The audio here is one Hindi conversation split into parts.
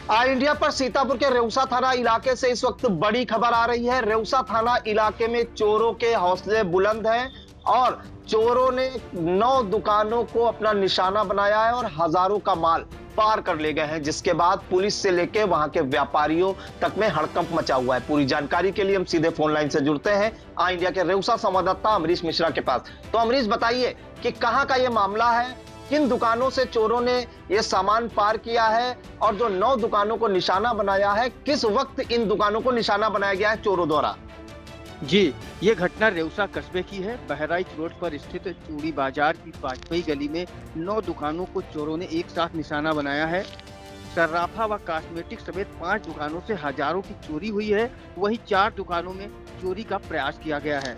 इंडिया पर सीतापुर के रेउसा थाना इलाके से इस वक्त बड़ी खबर आ रही है। रेउसा थाना इलाके में चोरों के हौसले बुलंद हैं और चोरों ने 9 दुकानों को अपना निशाना बनाया है और हजारों का माल पार कर ले गए हैं, जिसके बाद पुलिस से लेकर वहां के व्यापारियों तक में हड़कंप मचा हुआ है। पूरी जानकारी के लिए हम सीधे फोन लाइन से जुड़ते हैं इंडिया के रेउसा संवाददाता अमरीश मिश्रा के पास। तो अमरीश, बताइए कि कहां का ये मामला है, किन दुकानों से चोरों ने ये सामान पार किया है और जो 9 दुकानों को निशाना बनाया है, किस वक्त इन दुकानों को निशाना बनाया गया है चोरों द्वारा? जी, ये घटना रेउसा कस्बे की है। बहराइच रोड पर स्थित चूड़ी बाजार की 5वीं गली में 9 दुकानों को चोरों ने एक साथ निशाना बनाया है। सर्राफा व कॉस्मेटिक समेत 5 दुकानों से हजारों की चोरी हुई है। वहीं 4 दुकानों में चोरी का प्रयास किया गया है।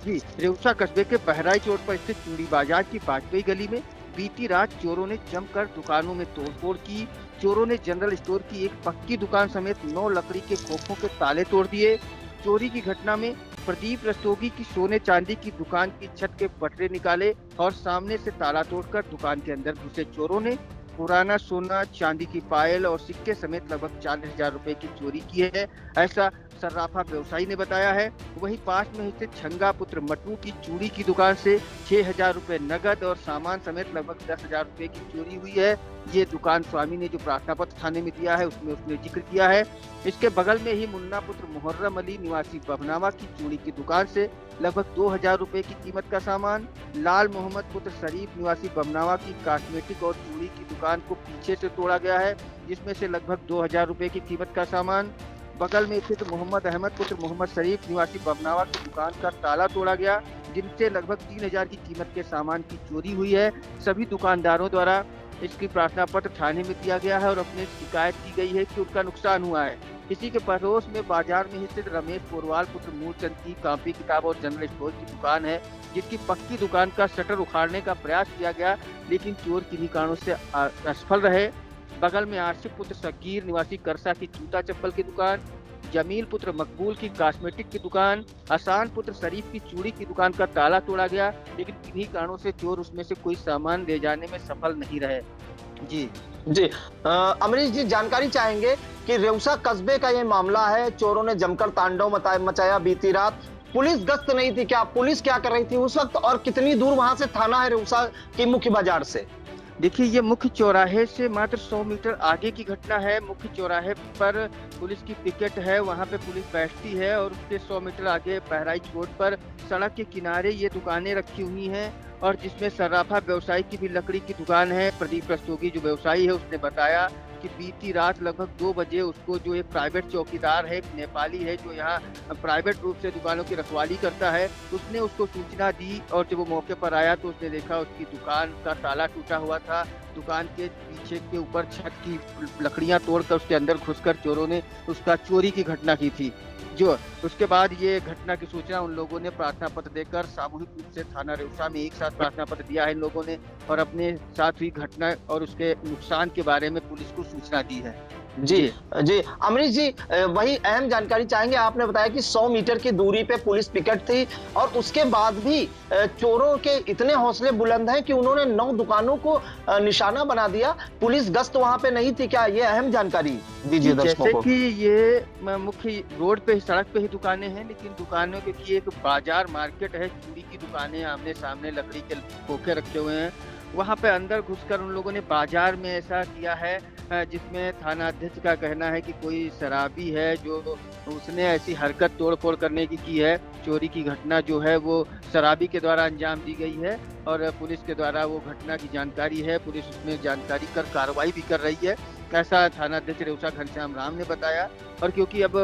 जी, रेउसा कस्बे के बहराइच रोड पर स्थित चूड़ी बाजार की 5वीं गली में बीती रात चोरों ने जमकर दुकानों में तोड़फोड़ की। चोरों ने जनरल स्टोर की एक पक्की दुकान समेत 9 लकड़ी के खोखों के ताले तोड़ दिए। चोरी की घटना में प्रदीप रस्तोगी की सोने चांदी की दुकान की छत के पटरे निकाले और सामने से ताला तोड़कर दुकान के अंदर घुसे चोरों ने पुराना सोना, चांदी की पायल और सिक्के समेत लगभग 40,000 रुपए की चोरी की है, ऐसा सर्राफा व्यवसायी ने बताया है। वहीं पास में स्थित छंगा पुत्र मटू की चूड़ी की दुकान से 6,000 रुपए नगद और सामान समेत लगभग 10,000 रुपए की चोरी हुई है। ये दुकान स्वामी ने जो प्रार्थना पत्र थाने में दिया है उसमें उसने जिक्र किया है। इसके बगल में ही मुन्ना पुत्र मुहर्रम अली निवासी बभनावा की चूड़ी की दुकान से लगभग 2,000 रुपए की कीमत का सामान, लाल मोहम्मद पुत्र शरीफ निवासी बभनावा की कॉस्मेटिक और चूड़ी की दुकान को पीछे से तोड़ा गया है, जिसमें से लगभग 2,000 रुपए की कीमत का सामान। बगल में स्थित मोहम्मद अहमद पुत्र मोहम्मद शरीफ निवासी बभनावा की दुकान का ताला तोड़ा गया, जिनसे लगभग 3,000 की कीमत के सामान की चोरी हुई है। सभी दुकानदारों द्वारा इसकी प्रार्थना पत्र थाने में दिया गया है और अपनी शिकायत की गई है कि उनका नुकसान हुआ है। इसी के पड़ोस में बाजार में स्थित रमेश पोरवाल पुत्र मूलचंद की कॉपी किताब और जनरल स्टोर की दुकान है, जिसकी पक्की दुकान का शटर उखाड़ने का प्रयास किया गया, लेकिन चोर किन्हीं कारणों से असफल रहे। बगल में आसिफ पुत्र सकीर निवासी करसा की जूता चप्पल की दुकान, जमील पुत्र मकबूल की कॉस्मेटिक की दुकान, हसान पुत्र शरीफ की चूड़ी की दुकान का ताला तोड़ा गया, लेकिन किन्हीं कारणों से चोर उसमें से कोई सामान ले जाने में सफल नहीं रहे। जी जी, अमरीश जी, जानकारी चाहेंगे कि रेउसा कस्बे का ये मामला है, चोरों ने जमकर तांडव मचाया बीती रात। पुलिस गश्त नहीं थी क्या? पुलिस क्या कर रही थी उस वक्त और कितनी दूर वहां से थाना है रेउसा की मुख्य बाजार से? देखिए, ये मुख्य चौराहे से मात्र 100 मीटर आगे की घटना है। मुख्य चौराहे पर पुलिस की पिकेट है, वहाँ पे पुलिस बैठती है और उसके 100 मीटर आगे बहराइच रोड पर सड़क के किनारे ये दुकानें रखी हुई हैं और जिसमें सर्राफा व्यवसायी की भी लकड़ी की दुकान है। प्रदीप रस्तोगी जो व्यवसायी है उसने बताया कि बीती रात लगभग 2 बजे उसको जो एक प्राइवेट चौकीदार है, एक नेपाली है जो यहाँ प्राइवेट रूप से दुकानों की रखवाली करता है, उसने उसको सूचना दी और जब वो मौके पर आया तो उसने देखा उसकी दुकान का ताला टूटा हुआ था। दुकान के पीछे के ऊपर छत की लकड़ियां तोड़कर उसके अंदर घुसकर चोरों ने उसका चोरी की घटना की थी। जो उसके बाद ये घटना की सूचना उन लोगों ने प्रार्थना पत्र देकर सामूहिक रूप से थाना रेउसा में एक साथ प्रार्थना पत्र दिया है इन लोगों ने और अपने साथ हुई घटना और उसके नुकसान के बारे में पुलिस को सूचना दी है। जी जी, अमरीश जी, वही अहम जानकारी चाहेंगे। आपने बताया कि 100 मीटर की दूरी पे पुलिस पिकेट थी और उसके बाद भी चोरों के इतने हौसले बुलंद हैं कि उन्होंने 9 दुकानों को निशाना बना दिया। पुलिस गश्त वहां पे नहीं थी क्या? ये अहम जानकारी दीजिए दर्शकों को। जैसे कि ये मुख्य रोड पे ही, सड़क पे ही दुकानें हैं, लेकिन दुकानों की एक बाजार मार्केट है, चूड़ी की दुकानें आमने सामने लकड़ी के खोखे रखे हुए हैं। वहाँ पे अंदर घुसकर उन लोगों ने बाजार में ऐसा किया है जिसमें थाना अध्यक्ष का कहना है कि कोई शराबी है जो उसने ऐसी हरकत तोड़फोड़ करने की है। चोरी की घटना जो है वो शराबी के द्वारा अंजाम दी गई है और पुलिस के द्वारा वो घटना की जानकारी है, पुलिस उसमें जानकारी कर कार्रवाई भी कर रही है, ऐसा थाना अध्यक्ष रेउसा घनश्याम राम ने बताया। और क्योंकि अब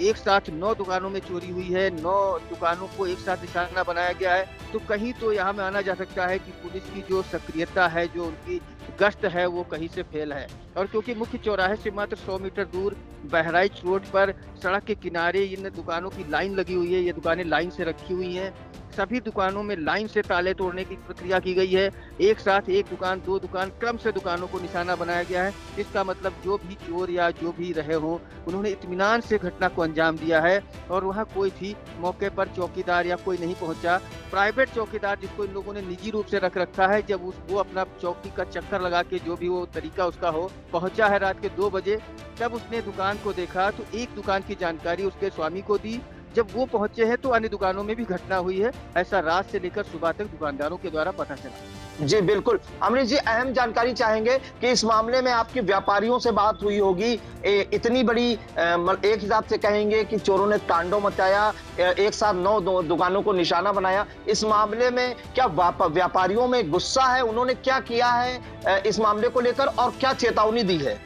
एक साथ 9 दुकानों में चोरी हुई है, 9 दुकानों को एक साथ निशाना बनाया गया है, तो कहीं तो यहाँ में आना जा सकता है कि पुलिस की जो सक्रियता है, जो उनकी गश्त है, वो कहीं से फेल है। और क्योंकि मुख्य चौराहे से मात्र 100 मीटर दूर बहराइच रोड पर सड़क के किनारे इन दुकानों की लाइन लगी हुई है, ये दुकानें लाइन से रखी हुई हैं। सभी दुकानों में लाइन से ताले तोड़ने की प्रक्रिया की गई है। एक साथ एक दुकान, 2 दुकान क्रम से दुकानों को निशाना बनाया गया है। इसका मतलब जो भी चोर या जो भी रहे हों, उन्होंने इत्मीनान से घटना को अंजाम दिया है और वहाँ कोई भी मौके पर चौकीदार या कोई नहीं पहुंचा। प्राइवेट चौकीदार जिसको इन लोगों ने निजी रूप से रख रखा है, जब वो अपना चौकी का चक्कर लगा के जो भी वो तरीका उसका हो, पहुंचा है रात के 2 बजे। जब उसने दुकान को देखा तो एक दुकान की जानकारी उसके स्वामी को दी। जब वो पहुंचे हैं तो अन्य दुकानों में भी घटना हुई है, ऐसा रात से लेकर सुबह तक दुकानदारों के द्वारा पता चला। जी बिल्कुल अमरीश जी, अहम जानकारी चाहेंगे कि इस मामले में आपकी व्यापारियों से बात हुई होगी। इतनी बड़ी एक हिसाब से कहेंगे कि चोरों ने तांडव मचाया, एक साथ 9 दुकानों को निशाना बनाया। इस मामले में क्या व्यापारियों में गुस्सा है? उन्होंने क्या किया है इस मामले को लेकर और क्या चेतावनी दी है?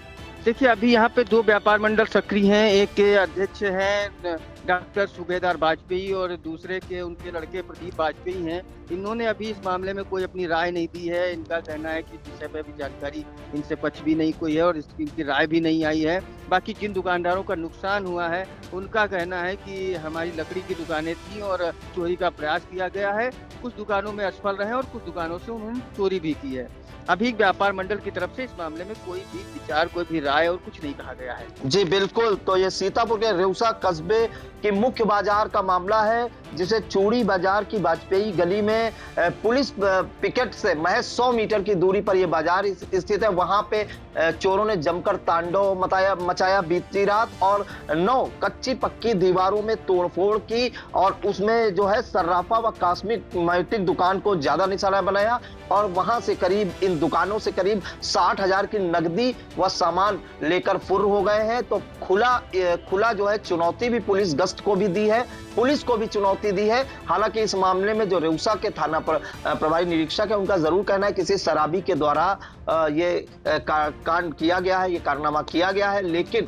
देखिए, अभी यहाँ पे 2 व्यापार मंडल सक्रिय हैं। एक के अध्यक्ष हैं डॉक्टर सूबेदार वाजपेयी और दूसरे के उनके लड़के प्रदीप वाजपेयी हैं। इन्होंने अभी इस मामले में कोई अपनी राय नहीं दी है। इनका कहना है कि विषय पे भी जानकारी इनसे पक्ष भी नहीं कोई है और इनकी राय भी नहीं आई है। बाकी जिन दुकानदारों का नुकसान हुआ है उनका कहना है कि हमारी लकड़ी की दुकानें थी और चोरी का प्रयास किया गया है। कुछ दुकानों में असफल रहे और कुछ दुकानों से उन्होंने चोरी भी की है। अभी व्यापार मंडल की तरफ से इस मामले में कोई भी विचार, कोई भी राय और कुछ नहीं कहा गया है। जी बिल्कुल, तो ये सीतापुर के रेउसा कस्बे के मुख्य बाजार का मामला है, जिसे चूड़ी बाजार की वाजपेयी गली में पुलिस पिकेट से महज 100 मीटर की दूरी पर यह बाजार स्थित है। वहां पे चोरों ने जमकर तांडव मचाया बीती रात और 9 कच्ची पक्की दीवारों में तोड़फोड़ की और उसमें जो है सर्राफा व कॉस्मेटिक दुकान को ज्यादा निशाना बनाया और वहां से करीब इन दुकानों से करीब 60,000 की नकदी व सामान लेकर फुर्र हो गए हैं। तो खुला जो है चुनौती भी पुलिस गश्त को भी दी है, पुलिस को भी चुनौती दी है। हालांकि इस मामले में जो रेउसा के थाना पर प्रभारी निरीक्षक है, उनका जरूर कहना है किसी शराबी के द्वारा ये कांड किया गया है, ये कारनामा किया गया है। लेकिन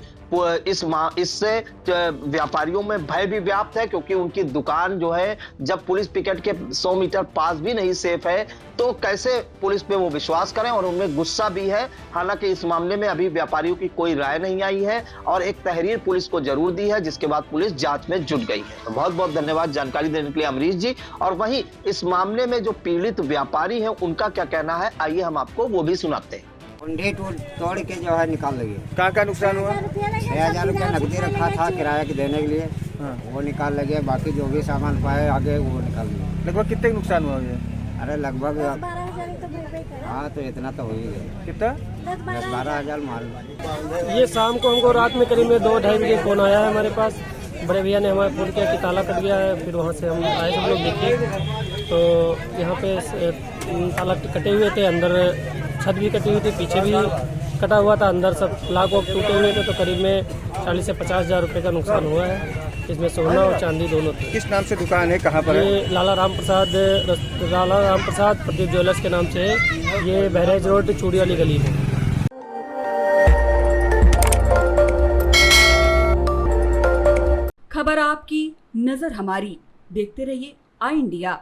इससे व्यापारियों में भय भी व्याप्त है, क्योंकि उनकी दुकान जो है जब पुलिस पिकेट के 100 मीटर पास भी नहीं सेफ है तो कैसे पुलिस पे वो विश्वास करें, और उनमें गुस्सा भी है। हालांकि इस मामले में अभी व्यापारियों की कोई राय नहीं आई है और एक तहरीर पुलिस को जरूर दी है, जिसके बाद पुलिस जांच में जुट गई है। तो बहुत बहुत धन्यवाद जानकारी देने के लिए अमरीश जी। और वहीं इस मामले में जो पीड़ित व्यापारी है उनका क्या कहना है, आइए हम आपको वो भी सुनाते हैं। कुंडी तोड़ के जो है निकाल लगे। कहाँ का नुकसान हुआ? 6,000 रुपया नकदी रखा था किराया के देने के लिए, वो निकाल लगे। बाकी जो भी सामान पाए आगे वो निकाल लिए। लगभग कितने नुकसान हुआ ये? अरे लगभग हाँ, तो इतना तो हो ही गया। कितना? 10-12 हज़ार माल। ये शाम को हमको रात में करीब 2-2:30 बजे फोन आया है हमारे पास। बड़े भैया ने हमारे फोन किया कि ताला कट गया है। फिर वहाँ से हम आए, सब लोग देखे तो यहाँ पे ताला कटे हुए थे, अंदर छत भी कटी हुई थी, पीछे भी कटा हुआ था, अंदर सब लाख वाक टूटे हुए थे। तो करीब में 40 से 50 हज़ार रुपये का नुकसान हुआ है। इसमें सोना और चांदी दोनों थे। किस नाम से दुकान है, कहाँ पर है? ये लाला राम प्रसाद प्रदीप ज्वेलर्स के नाम से है। ये बहराइच रोड चूड़ी वाली गली है। खबर आपकी, नजर हमारी। देखते रहिए आई इंडिया।